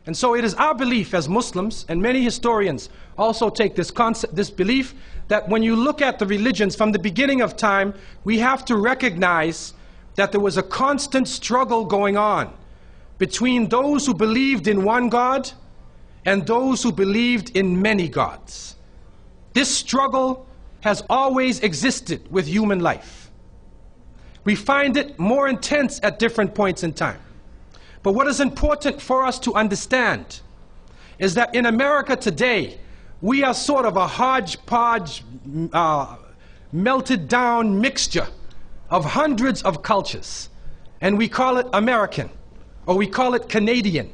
And so it is our belief as Muslims, and many historians also take this concept, this belief, that when you look at the religions from the beginning of time, we have to recognize that there was a constant struggle going on between those who believed in one God and those who believed in many gods. This struggle has always existed with human life. We find it more intense at different points in time. But what is important for us to understand is that in America today, we are sort of a hodgepodge, melted down mixture of hundreds of cultures. And we call it American, or we call it Canadian.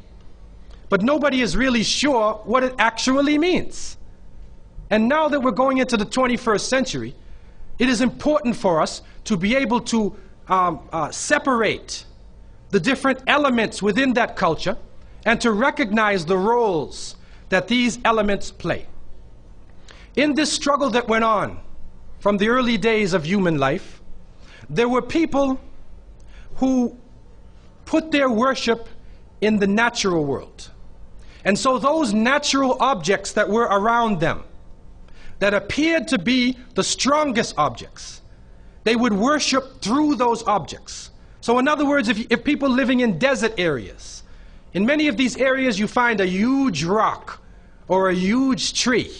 But nobody is really sure what it actually means. And now that we're going into the 21st century, it is important for us to be able to separate the different elements within that culture and to recognize the roles that these elements play. In this struggle that went on from the early days of human life, there were people who put their worship in the natural world. And so those natural objects that were around them, that appeared to be the strongest objects, they would worship through those objects. So in other words, if people living in desert areas, in many of these areas you find a huge rock or a huge tree.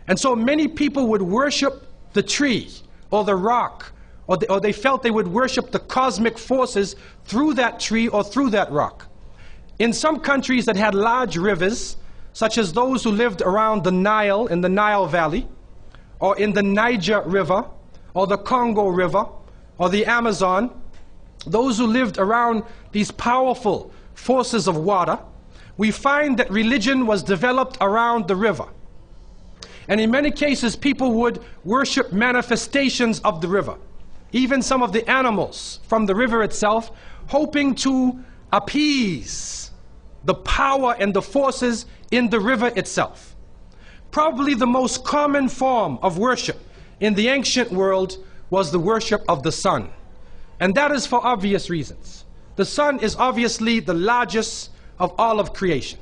And so many people would worship the tree or the rock, or they felt they would worship the cosmic forces through that tree or through that rock. In some countries that had large rivers, such as those who lived around the Nile, in the Nile Valley, or in the Niger River, or the Congo River, or the Amazon, those who lived around these powerful forces of water, we find that religion was developed around the river. And in many cases, people would worship manifestations of the river, even some of the animals from the river itself, hoping to appease the power and the forces in the river itself. Probably the most common form of worship in the ancient world was the worship of the sun. And that is for obvious reasons. The sun is obviously the largest of all of creation.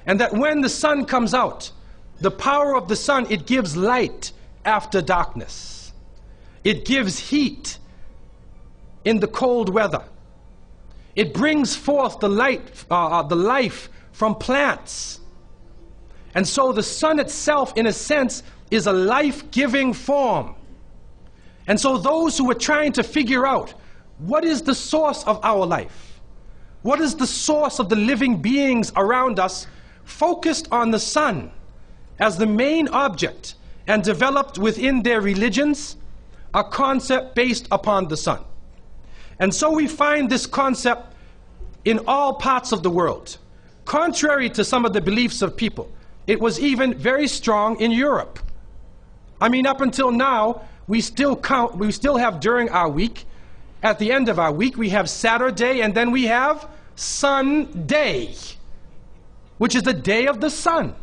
And that when the sun comes out, the power of the sun, it gives light after darkness. It gives heat in the cold weather. It brings forth the life from plants. And so the sun itself, in a sense, is a life-giving form. And so those who are trying to figure out what is the source of our life, what is the source of the living beings around us, focused on the sun as the main object and developed within their religions a concept based upon the sun. And so we find this concept in all parts of the world. Contrary to some of the beliefs of people, it was even very strong in Europe. I mean, up until now, we still have during our week, at the end of our week, we have Saturday, and then we have Sunday, which is the day of the sun.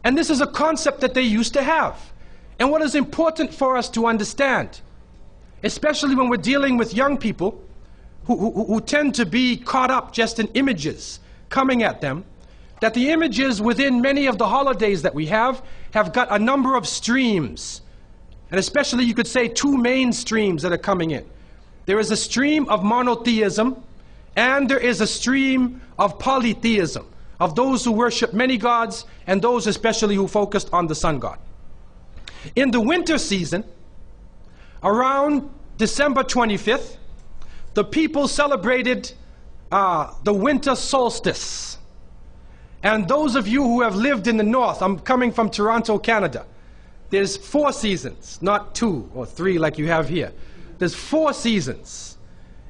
And this is a concept that they used to have. And what is important for us to understand, especially when we're dealing with young people who tend to be caught up just in images coming at them, that the images within many of the holidays that we have got a number of streams. And especially you could say two main streams that are coming in. There is a stream of monotheism, and there is a stream of polytheism, of those who worship many gods and those especially who focused on the sun god. In the winter season, around December 25th, the people celebrated the winter solstice. And those of you who have lived in the north, I'm coming from Toronto, Canada, there's 4 seasons, not 2 or 3 like you have here. There's 4 seasons.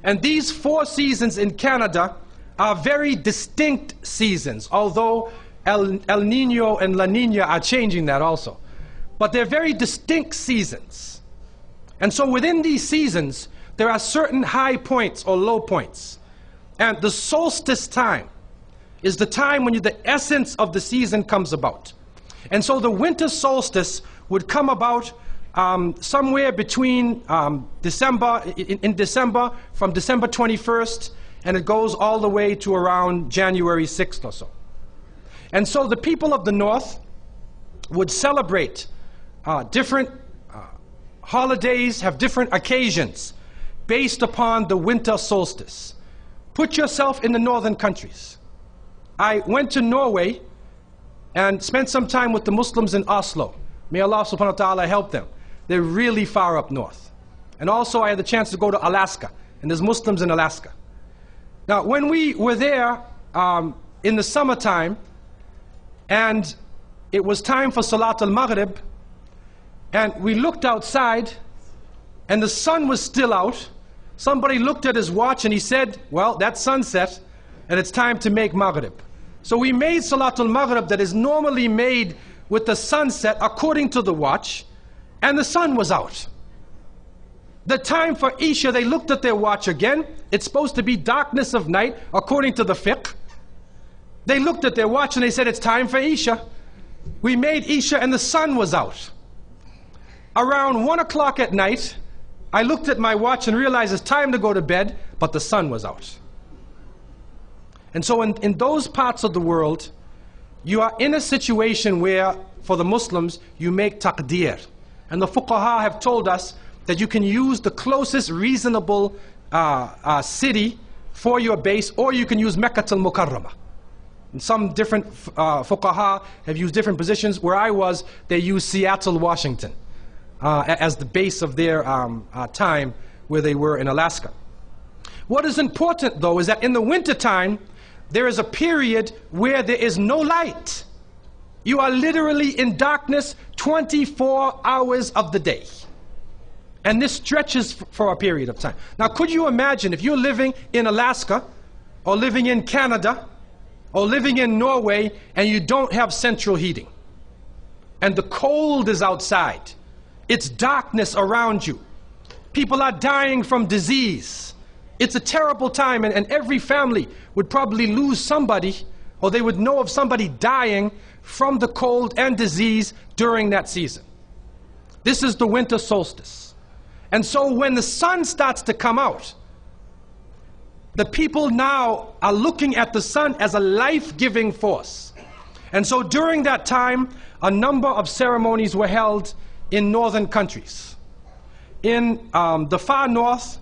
And these 4 seasons in Canada are very distinct seasons, although El Nino and La Nina are changing that also. But they're very distinct seasons. And so within these seasons, there are certain high points or low points. And the solstice time is the time when the essence of the season comes about. And so the winter solstice would come about somewhere between December, from December 21st and it goes all the way to around January 6th or so. And so the people of the north would celebrate different holidays, have different occasions based upon the winter solstice. Put yourself in the northern countries. I went to Norway and spent some time with the Muslims in Oslo. May Allah subhanahu wa ta'ala help them. They're really far up north. And also I had the chance to go to Alaska, and there's Muslims in Alaska. Now when we were there in the summertime, and it was time for Salat al-Maghrib, and we looked outside and the sun was still out. Somebody looked at his watch and he said, well, that's sunset and it's time to make Maghrib. So we made Salat al-Maghrib that is normally made with the sunset according to the watch, and the sun was out. The time for Isha, they looked at their watch again. It's supposed to be darkness of night according to the fiqh. They looked at their watch and they said, it's time for Isha. We made Isha and the sun was out. Around 1 o'clock at night, I looked at my watch and realized it's time to go to bed, but the sun was out. And so in those parts of the world, you are in a situation where, for the Muslims, you make taqdeer. And the fuqaha have told us that you can use the closest reasonable city for your base, or you can use Mecca al-Mukarramah. And some different fuqaha have used different positions. Where I was, they used Seattle, Washington as the base of their time where they were in Alaska. What is important though is that in the winter time there is a period where there is no light. You are literally in darkness 24 hours of the day. And this stretches for a period of time. Now could you imagine if you're living in Alaska or living in Canada or living in Norway and you don't have central heating and the cold is outside, it's darkness around you, people are dying from disease, it's a terrible time, and every family would probably lose somebody, or they would know of somebody dying from the cold and disease during that season. This is the winter solstice. And so when the sun starts to come out, the people now are looking at the sun as a life-giving force. And so during that time, a number of ceremonies were held in northern countries. In the far north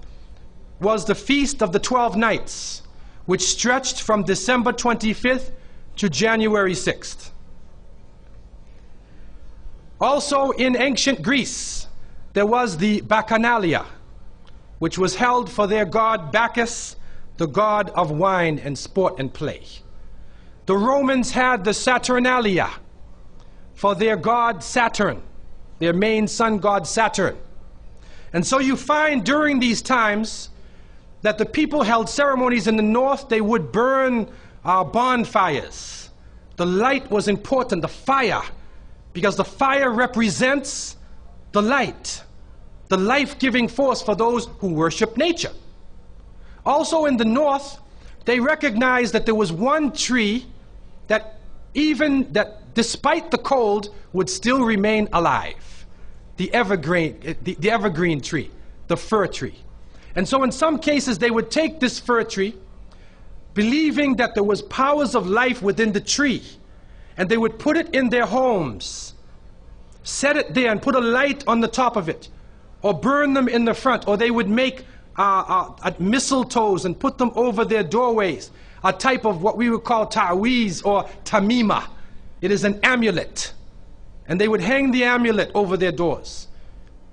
was the Feast of the 12 Nights, which stretched from December 25th to January 6th. Also in ancient Greece, there was the Bacchanalia, which was held for their god Bacchus, the god of wine and sport and play. The Romans had the Saturnalia for their god Saturn, their main sun god Saturn. And so you find during these times that the people held ceremonies in the north. They would burn bonfires. The light was important, the fire, because the fire represents the light, the life-giving force for those who worship nature. Also in the north, they recognized that there was one tree that despite the cold would still remain alive. The evergreen tree, the fir tree. And so in some cases they would take this fir tree, believing that there was powers of life within the tree, and they would put it in their homes, set it there and put a light on the top of it, or burn them in the front, or they would make mistletoes and put them over their doorways, a type of what we would call ta'weez or tamima. It is an amulet, and they would hang the amulet over their doors,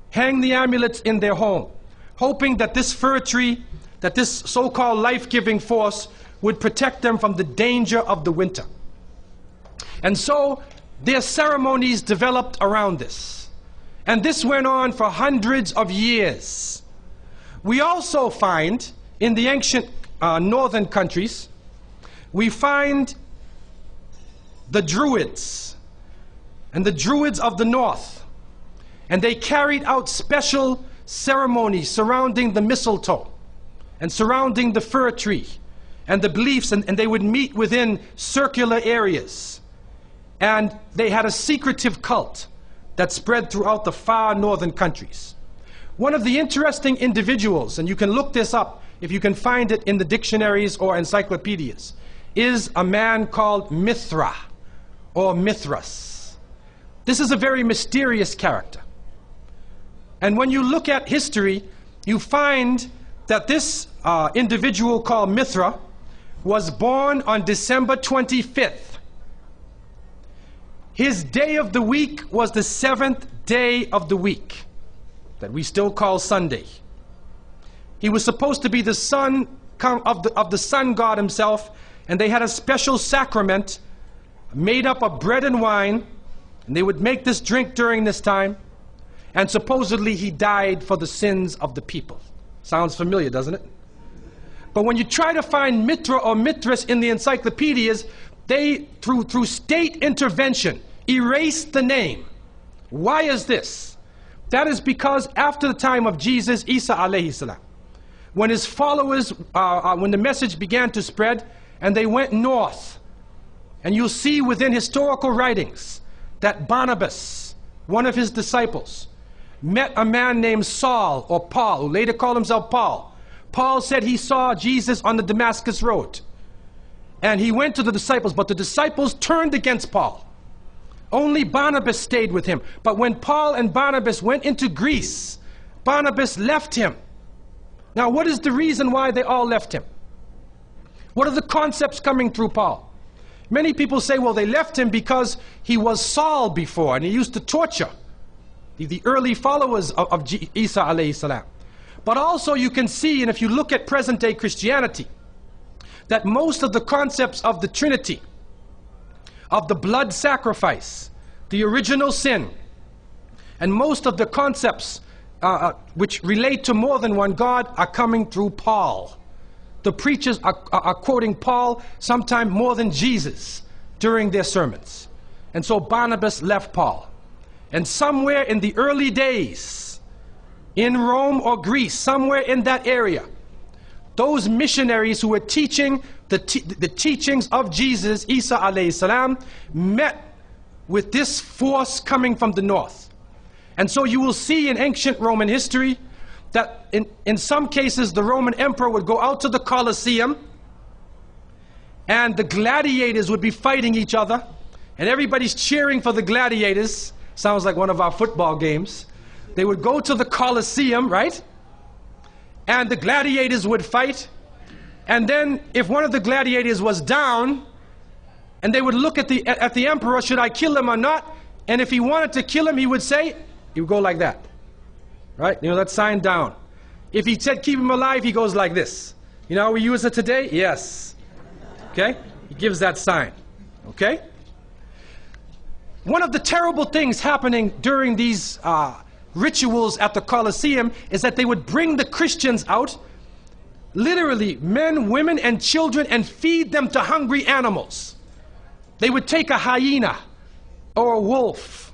hang the amulets in their home, hoping that this fir tree, that this so-called life-giving force would protect them from the danger of the winter. And so their ceremonies developed around this, and this went on for hundreds of years. We also find in the ancient northern countries, we find the Druids, and the Druids of the north, and they carried out special ceremonies surrounding the mistletoe and surrounding the fir tree and the beliefs, and they would meet within circular areas, and they had a secretive cult that spread throughout the far northern countries. One of the interesting individuals, and you can look this up if you can find it in the dictionaries or encyclopedias, is a man called Mithra or Mithras. This is a very mysterious character. And when you look at history, you find that this individual called Mithra was born on December 25th. His day of the week was the 7th day of the week, that we still call Sunday. He was supposed to be the son of the sun god himself, and they had a special sacrament made up of bread and wine, and they would make this drink during this time, and supposedly he died for the sins of the people. Sounds familiar, doesn't it? But when you try to find Mithra or Mithras in the encyclopedias, they, through state intervention, erased the name. Why is this? That is because after the time of Jesus, Isa alayhi salam, when his followers, when the message began to spread, and they went north, and you'll see within historical writings that Barnabas, one of his disciples, met a man named Saul or Paul, who later called himself Paul. Paul said he saw Jesus on the Damascus road, and he went to the disciples, but the disciples turned against Paul. Only Barnabas stayed with him. But when Paul and Barnabas went into Greece, Barnabas left him. Now, what is the reason why they all left him? What are the concepts coming through Paul? Many people say, well, they left him because he was Saul before, and he used to torture the early followers of Isa alayhi salam. But also you can see, and if you look at present-day Christianity, that most of the concepts of the Trinity, of the blood sacrifice, the original sin, and most of the concepts which relate to more than one God are coming through Paul. The preachers are quoting Paul sometime more than Jesus during their sermons. And so Barnabas left Paul. And somewhere in the early days, in Rome or Greece, somewhere in that area, those missionaries who were teaching the teachings of Jesus, Isa alayhi salam, met with this force coming from the north. And so you will see in ancient Roman history that in some cases the Roman emperor would go out to the Colosseum, and the gladiators would be fighting each other, and everybody's cheering for the gladiators. Sounds like one of our football games. They would go to the Colosseum, right? And the gladiators would fight. And then if one of the gladiators was down, and they would look at the emperor, should I kill him or not? And if he wanted to kill him, he would say, he would go like that. Right? You know, that sign down. If he said keep him alive, he goes like this. You know how we use it today? Yes. Okay? He gives that sign. Okay? One of the terrible things happening during these rituals at the Colosseum is that they would bring the Christians out, literally men, women, and children, and feed them to hungry animals. They would take a hyena or a wolf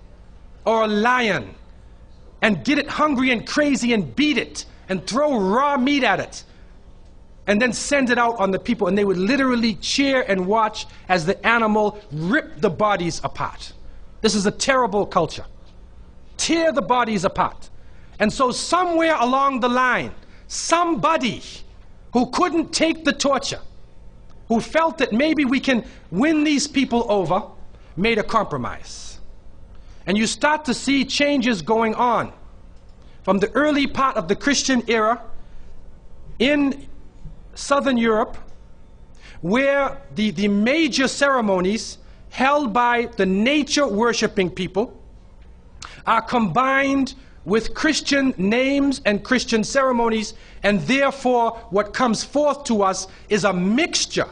or a lion and get it hungry and crazy and beat it and throw raw meat at it and then send it out on the people, and they would literally cheer and watch as the animal ripped the bodies apart. This is a terrible culture. Tear the bodies apart. And so somewhere along the line, somebody who couldn't take the torture, who felt that maybe we can win these people over, made a compromise. And you start to see changes going on from the early part of the Christian era in Southern Europe, where the major ceremonies held by the nature-worshipping people are combined with Christian names and Christian ceremonies, and therefore what comes forth to us is a mixture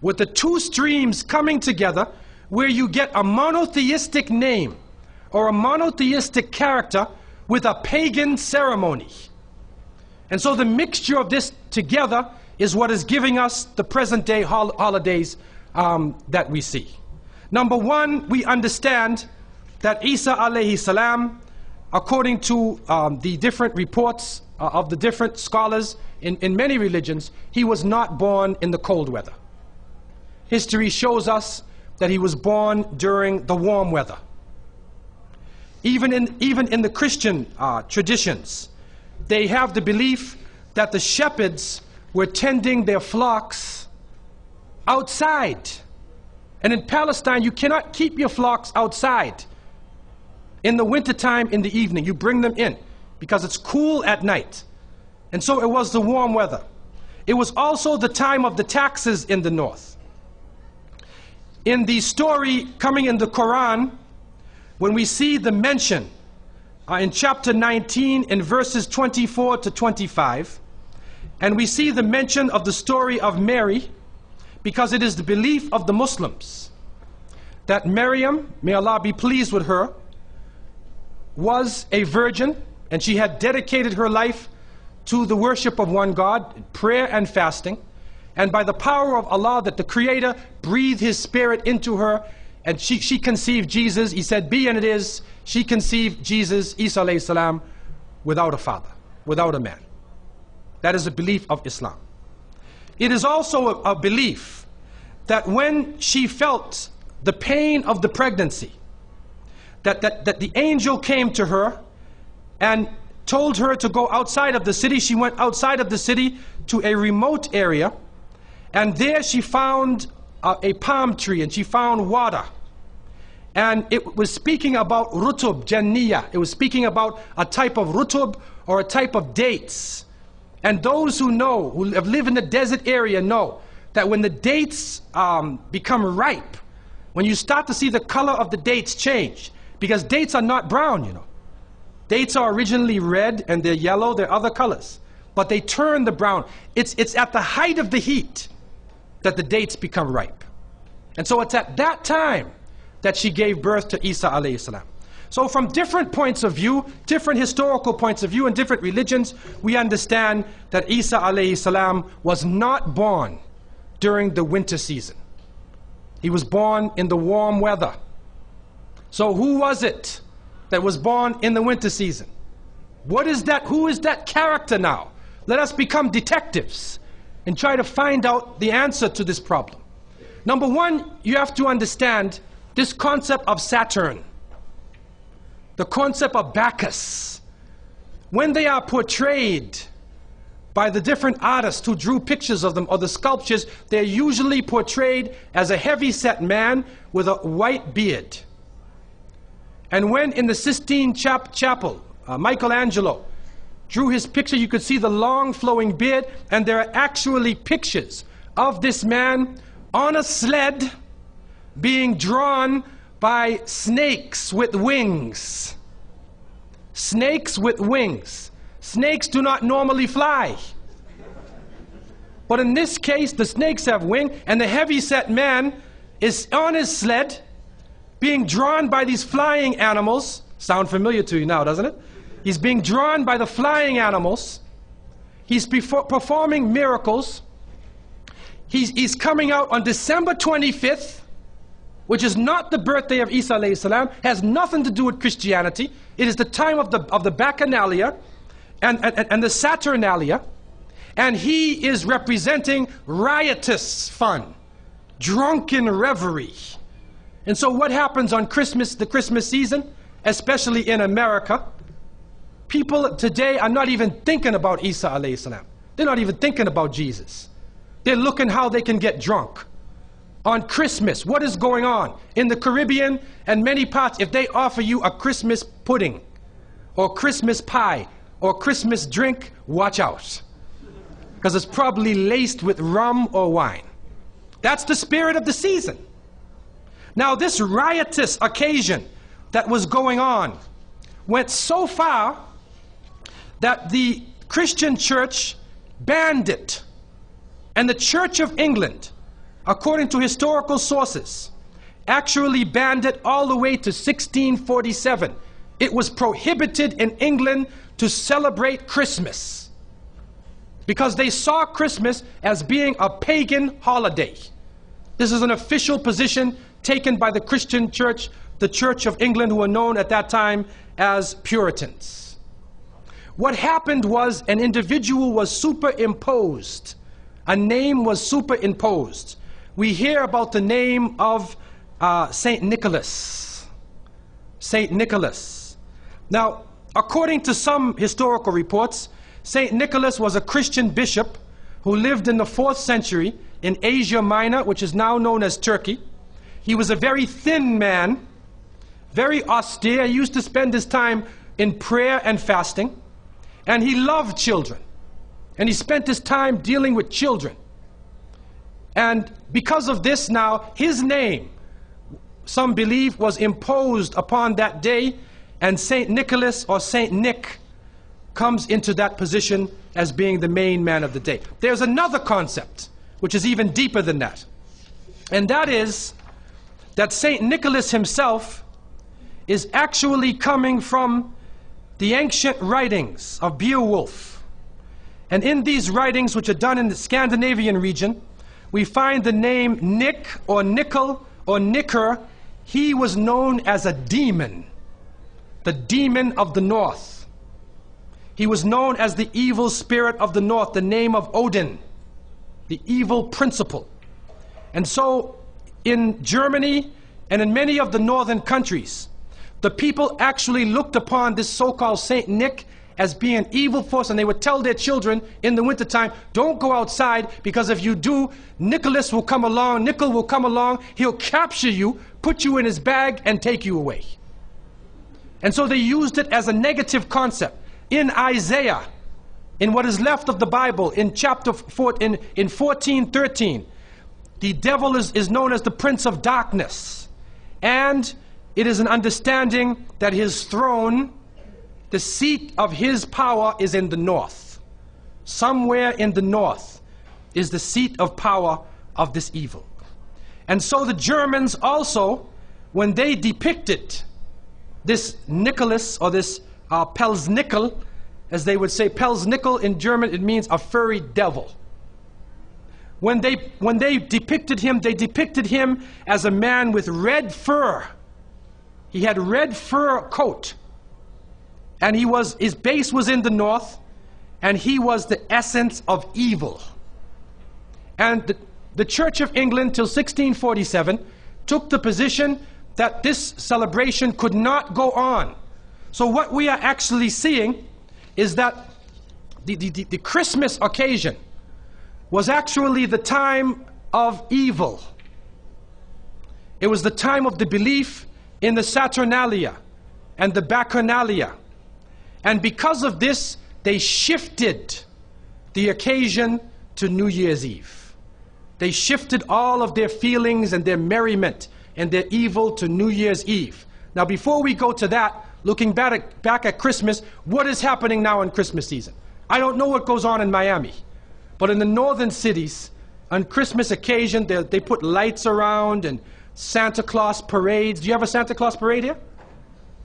with the two streams coming together, where you get a monotheistic name or a monotheistic character with a pagan ceremony. And so the mixture of this together is what is giving us the present day holidays that we see. Number one, we understand that Isa alayhi salam, according to the different reports of the different scholars in many religions, he was not born in the cold weather. History shows us that he was born during the warm weather. Even in the Christian traditions, they have the belief that the shepherds were tending their flocks outside. And in Palestine, you cannot keep your flocks outside in the wintertime in the evening. You bring them in because it's cool at night. And so it was the warm weather. It was also the time of the taxes in the north. In the story coming in the Quran, when we see the mention in chapter 19 in verses 24 to 25, and we see the mention of the story of Mary, because it is the belief of the Muslims that Maryam, may Allah be pleased with her, was a virgin, and she had dedicated her life to the worship of one God, prayer and fasting, and by the power of Allah, that the Creator breathed His Spirit into her, and she conceived Jesus. He said, be, and it is. She conceived Jesus, Isa alayhi salam, without a father, without a man. That is a belief of Islam. It is also a belief that when she felt the pain of the pregnancy, that the angel came to her and told her to go outside of the city. She went outside of the city to a remote area, and there she found a palm tree, and she found water. And it was speaking about rutub, janniyah. It was speaking about a type of rutub, or a type of dates. And those who know, who have lived in the desert area, know that when the dates become ripe, when you start to see the color of the dates change, because dates are not brown, you know. Dates are originally red and they're yellow, they're other colors, but they turn the brown. It's at the height of the heat that the dates become ripe. And so it's at that time that she gave birth to Isa alayhi salam. So from different points of view, different historical points of view and different religions, we understand that Isa alayhi salam was not born during the winter season. He was born in the warm weather. So who was it that was born in the winter season? What is that? Who is that character now? Let us become detectives and try to find out the answer to this problem. Number one, you have to understand this concept of Saturn, the concept of Bacchus. When they are portrayed by the different artists who drew pictures of them, or the sculptures, they're usually portrayed as a heavy-set man with a white beard. And when in the Sistine Chapel, Michelangelo drew his picture, you could see the long flowing beard, and there are actually pictures of this man on a sled being drawn by snakes with wings. Snakes with wings. Snakes do not normally fly. But in this case, the snakes have wings, and the heavy-set man is on his sled, being drawn by these flying animals. Sound familiar to you now, doesn't it? He's being drawn by the flying animals. He's performing miracles. He's coming out on December 25th, which is not the birthday of Isa alayhi salam, has nothing to do with Christianity. It is the time of the Bacchanalia and the Saturnalia, and he is representing riotous fun, drunken revelry. And so what happens on Christmas, the Christmas season, especially in America, people today are not even thinking about Isa alayhi salam. They're not even thinking about Jesus. They're looking how they can get drunk. On Christmas, what is going on? In the Caribbean and many parts, if they offer you a Christmas pudding, or Christmas pie, or Christmas drink, watch out. Because it's probably laced with rum or wine. That's the spirit of the season. Now this riotous occasion that was going on went so far that the Christian church banned it. And the Church of England, according to historical sources, actually banned it all the way to 1647. It was prohibited in England to celebrate Christmas because they saw Christmas as being a pagan holiday. This is an official position taken by the Christian church, the Church of England, who were known at that time as Puritans. What happened was an individual was superimposed. A name was superimposed. We hear about the name of Saint Nicholas. Saint Nicholas. Now, according to some historical reports, Saint Nicholas was a Christian bishop who lived in the 4th century in Asia Minor, which is now known as Turkey. He was a very thin man, very austere. He used to spend his time in prayer and fasting, and he loved children, and he spent his time dealing with children. And because of this, now his name, some believe, was imposed upon that day, and Saint Nicholas or Saint Nick comes into that position as being the main man of the day. There's another concept which is even deeper than that, and that is that Saint Nicholas himself is actually coming from the ancient writings of Beowulf. And in these writings, which are done in the Scandinavian region, we find the name Nick or Nickel or Nicker. He was known as a demon, the demon of the north. He was known as the evil spirit of the north, the name of Odin, the evil principle. And so in Germany and in many of the northern countries, the people actually looked upon this so-called Saint Nick as being an evil force, and they would tell their children in the wintertime, don't go outside, because if you do, Nicholas will come along, Nickel will come along, he'll capture you, put you in his bag, and take you away. And so they used it as a negative concept. In Isaiah, in what is left of the Bible, in chapter 4, in 14:13, the devil is known as the prince of darkness, and it is an understanding that his throne, the seat of his power, is in the north. Somewhere in the north is the seat of power of this evil. And so the Germans also, when they depicted this Nicholas, or this Pelsnickel, as they would say, Pelsnickel in German, it means a furry devil. When they depicted him, they depicted him as a man with red fur. He had red fur coat, and his base was in the north, and he was the essence of evil. And the Church of England till 1647 took the position that this celebration could not go on. So what we are actually seeing is that the Christmas occasion was actually the time of evil. It was the time of the belief in the Saturnalia and the Bacchanalia. And because of this, they shifted the occasion to New Year's Eve. They shifted all of their feelings and their merriment and their evil to New Year's Eve. Now, before we go to that, looking back at Christmas, what is happening now in Christmas season? I don't know what goes on in Miami, but in the northern cities, on Christmas occasion, they put lights around and Santa Claus parades. Do you have a Santa Claus parade here?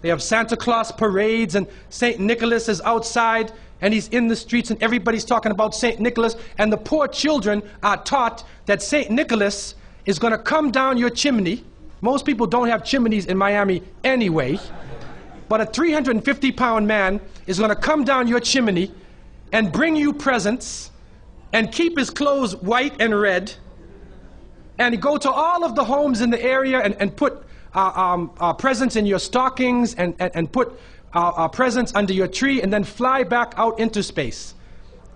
They have Santa Claus parades, and St. Nicholas is outside, and he's in the streets, and everybody's talking about St. Nicholas, and the poor children are taught that St. Nicholas is going to come down your chimney. Most people don't have chimneys in Miami anyway, but a 350-pound man is going to come down your chimney and bring you presents and keep his clothes white and red, and go to all of the homes in the area and put presents in your stockings and put presents under your tree, and then fly back out into space.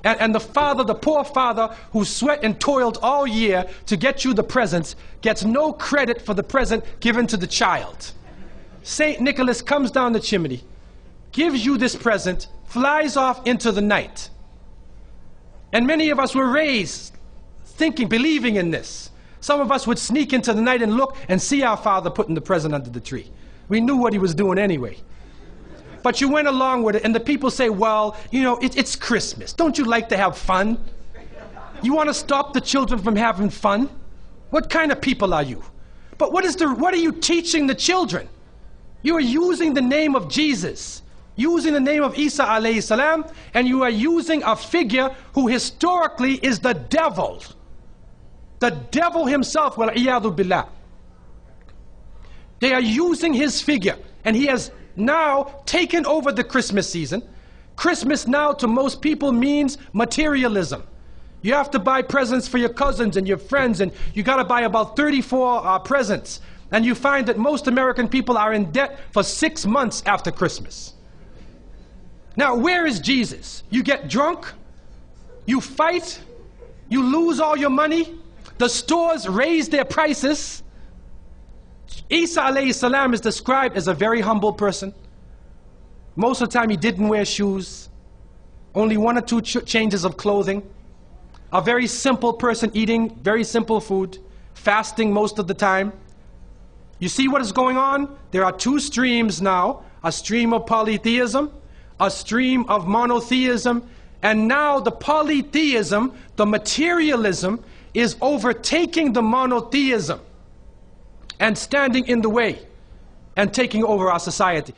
And the poor father who sweat and toiled all year to get you the presents gets no credit for the present given to the child. Saint Nicholas comes down the chimney, gives you this present, flies off into the night. And many of us were raised thinking, believing in this. Some of us would sneak into the night and look and see our father putting the present under the tree. We knew what he was doing anyway. But you went along with it, and the people say, well, you know, it's Christmas. Don't you like to have fun? You want to stop the children from having fun? What kind of people are you? But what are you teaching the children? You are using the name of Jesus, using the name of Isa alayhi salam, and you are using a figure who historically is the devil. The devil himself, wal-iyadu billah. They are using his figure, and he has now taken over the Christmas season. Christmas now to most people means materialism. You have to buy presents for your cousins and your friends, and you got to buy about 34 presents. And you find that most American people are in debt for 6 months after Christmas. Now, where is Jesus? You get drunk, you fight, you lose all your money, the stores raise their prices. Isa alayhi salam is described as a very humble person. Most of the time he didn't wear shoes, only one or two changes of clothing. A very simple person, eating very simple food, fasting most of the time. You see what is going on? There are two streams now, a stream of polytheism, a stream of monotheism, and now the polytheism, the materialism, is overtaking the monotheism and standing in the way and taking over our society.